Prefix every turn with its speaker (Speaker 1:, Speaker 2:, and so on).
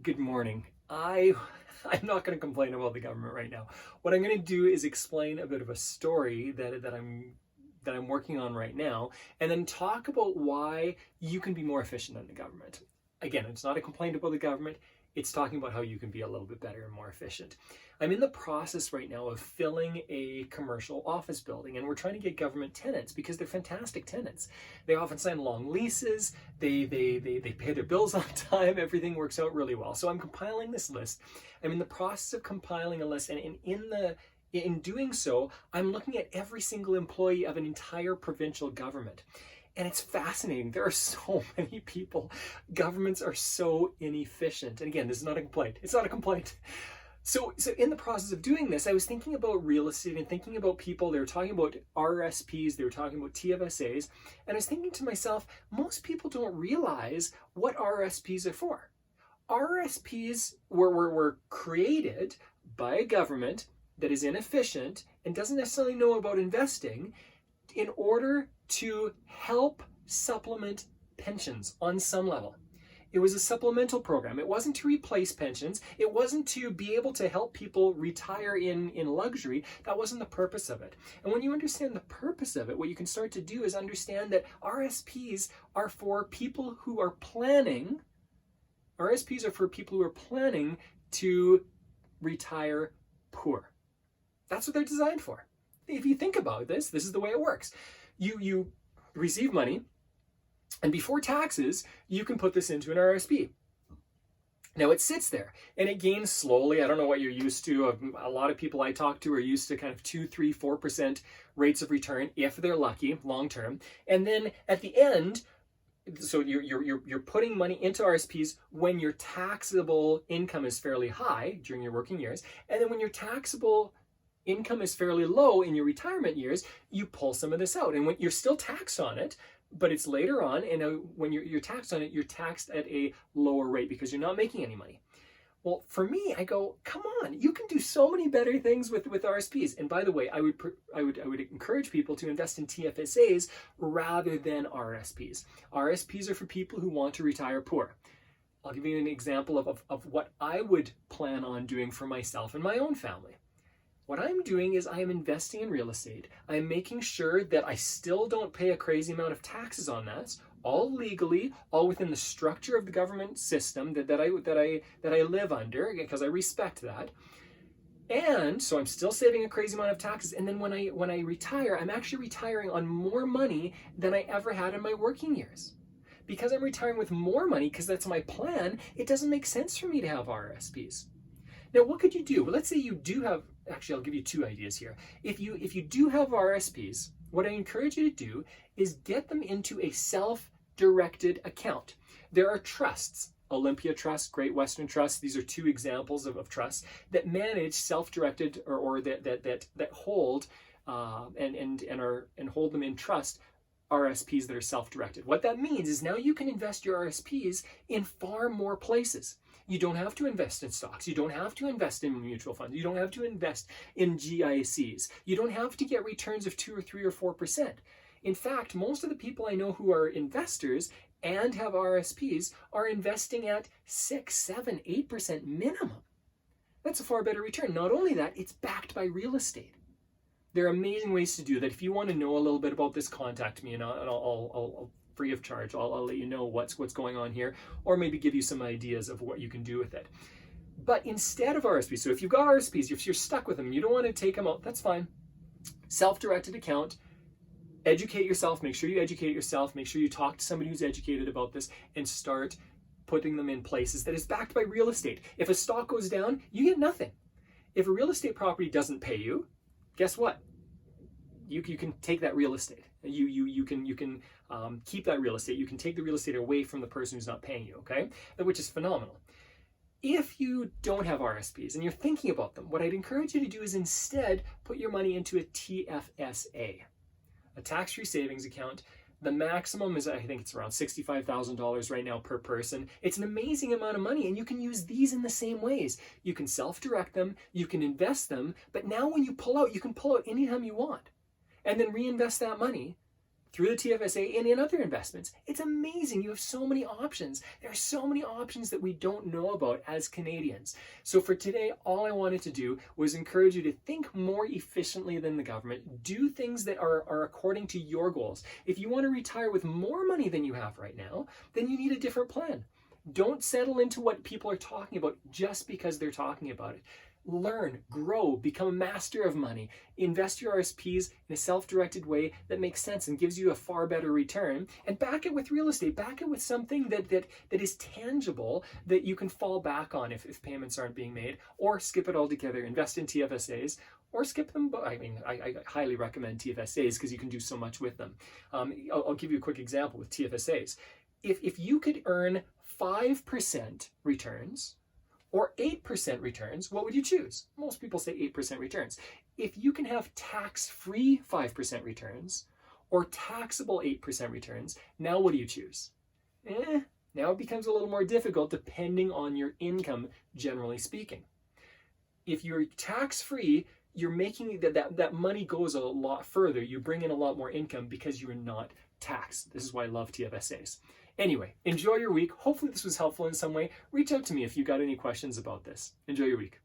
Speaker 1: Good morning. I'm not going to complain about the government right now. What I'm going to do is explain a bit of a story that I'm working on right now, and then talk about why you can be more efficient than the government. Again, it's not a complaint about the government. It's talking about how you can be a little bit better and more efficient. I'm in the process right now of filling a commercial office building, and we're trying to get government tenants because they're fantastic tenants. They often sign long leases, they pay their bills on time, everything works out really well. So I'm compiling this list. I'm in the process of compiling a list, and in doing so, I'm looking at every single employee of an entire provincial government. And it's fascinating. There are so many people. Governments are so inefficient. And again, this is not a complaint. It's not a complaint. So in the process of doing this, I was thinking about real estate and thinking about people. They were talking about RSPs, they were talking about TFSAs. And I was thinking to myself, most people don't realize what RSPs are for. RSPs were created by a government that is inefficient and doesn't necessarily know about investing in order to help supplement pensions on some level. It was a supplemental program. It wasn't to replace pensions. It wasn't to be able to help people retire in luxury. That wasn't the purpose of it. And when you understand the purpose of it, what you can start to do is understand that RSPs are for people who are planning. RSPs are for people who are planning to retire poor. That's what they're designed for. If you think about this, this is the way it works. You receive money, and before taxes, you can put this into an RSP. Now it sits there and it gains slowly. I don't know what you're used to. A lot of people I talk to are used to kind of 2, 3, 4% rates of return if they're lucky, long term. And then at the end, so you're putting money into RSPs when your taxable income is fairly high during your working years, and then when your taxable income is fairly low in your retirement years, you pull some of this out. And when you're still taxed on it, but it's later on, and when you're taxed on it, you're taxed at a lower rate because you're not making any money. Well, for me, I go, come on, you can do so many better things with RSPs. And by the way, I would encourage people to invest in TFSAs rather than RSPs. RSPs are for people who want to retire poor. I'll give you an example of what I would plan on doing for myself and my own family. What I'm doing is I am investing in real estate. I'm making sure that I still don't pay a crazy amount of taxes on that, all legally, all within the structure of the government system that I live under, because I respect that. And so I'm still saving a crazy amount of taxes. And then when I retire, I'm actually retiring on more money than I ever had in my working years. Because I'm retiring with more money, because that's my plan, it doesn't make sense for me to have RSPs. Now, what could you do? Well, let's say you do have, actually, I'll give you two ideas here. If you do have RSPs, what I encourage you to do is get them into a self-directed account. There are trusts, Olympia Trust, Great Western Trust. These are two examples of trusts that manage self-directed or that hold and hold them in trust RSPs that are self-directed. What that means is now you can invest your RSPs in far more places. You don't have to invest in stocks. You don't have to invest in mutual funds. You don't have to invest in GICs. You don't have to get returns of 2 or 3 or 4%. In fact, most of the people I know who are investors and have RSPs are investing at 6, 7, 8% minimum. That's a far better return. Not only that, it's backed by real estate. There are amazing ways to do that. If you want to know a little bit about this, contact me and I'll free of charge. I'll let you know what's going on here, or maybe give you some ideas of what you can do with it. But instead of RSPs, so if you've got RSPs, if you're stuck with them, you don't want to take them out, that's fine. Self-directed account, educate yourself, make sure you educate yourself, make sure you talk to somebody who's educated about this, and start putting them in places that is backed by real estate. If a stock goes down, you get nothing. If a real estate property doesn't pay you, guess what? You can take that real estate. You can keep that real estate. You can take the real estate away from the person who's not paying you, okay? Which is phenomenal. If you don't have RSPs and you're thinking about them, what I'd encourage you to do is instead put your money into a TFSA, a tax-free savings account. The maximum is, I think it's around $65,000 right now per person. It's an amazing amount of money, and you can use these in the same ways. You can self-direct them, you can invest them, but now when you pull out, you can pull out anytime you want, and then reinvest that money through the TFSA and in other investments. It's amazing. You have so many options. There are so many options that we don't know about as Canadians. So for today, all I wanted to do was encourage you to think more efficiently than the government. Do things that are according to your goals. If you want to retire with more money than you have right now, then you need a different plan. Don't settle into what people are talking about just because they're talking about it. Learn, grow, become a master of money. Invest your RSPs in a self-directed way that makes sense and gives you a far better return. And back it with real estate. Back it with something that is tangible that you can fall back on if payments aren't being made, or skip it altogether. Invest in TFSAs or skip them. I mean, I highly recommend TFSAs because you can do so much with them. I'll give you a quick example with TFSAs. If you could earn 5% returns or 8% returns, what would you choose? Most people say 8% returns. If you can have tax-free 5% returns or taxable 8% returns, now what do you choose? Now it becomes a little more difficult depending on your income, generally speaking. If you're tax-free, you're making that money goes a lot further. You bring in a lot more income because you're not taxed. This is why I love TFSAs. Anyway, enjoy your week. Hopefully this was helpful in some way. Reach out to me if you got any questions about this. Enjoy your week.